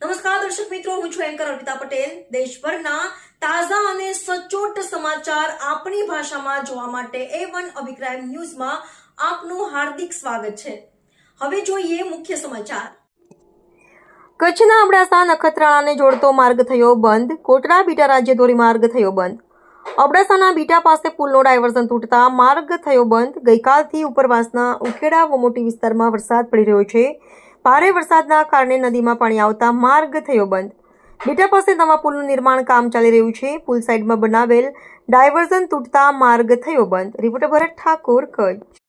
નમસ્કાર દર્શક મિત્રો, હું છું એન્કર અર્પિતા પટેલ। દેશભરના તાજા અને સચોટ સમાચાર આપણી ભાષામાં જોવા માટે A1 અભિપ્રાય ન્યૂઝમાં આપનું હાર્દિક સ્વાગત છે। હવે જોઈએ મુખ્ય સમાચાર। કચ્છના અબડાસા નખત્રાણાને જોડતો માર્ગ થયો બંધ। કોટડા બીટા રાજ્ય ધોરીમાર્ગ થયો બંધ। અબડાસાના બીટા પાસે પુલનો ડાયવર્ઝન તૂટતા માર્ગ થયો બંધ। ગઈકાલથી ઉપરવાસના ઉખેડા વમોટી વિસ્તારમાં વરસાદ પડી રહ્યો છે। ભારે વરસાદના કારણે નદીમાં પાણી આવતા માર્ગ થયો બંધ। બીટા પાસે નવા પુલનું નિર્માણ કામ ચાલી રહ્યું છે। પુલ સાઈડમાં બનાવેલ ડાયવર્ઝન તૂટતા માર્ગ થયો બંધ। રિપોર્ટર ભરત ઠાકોર, કચ્છ।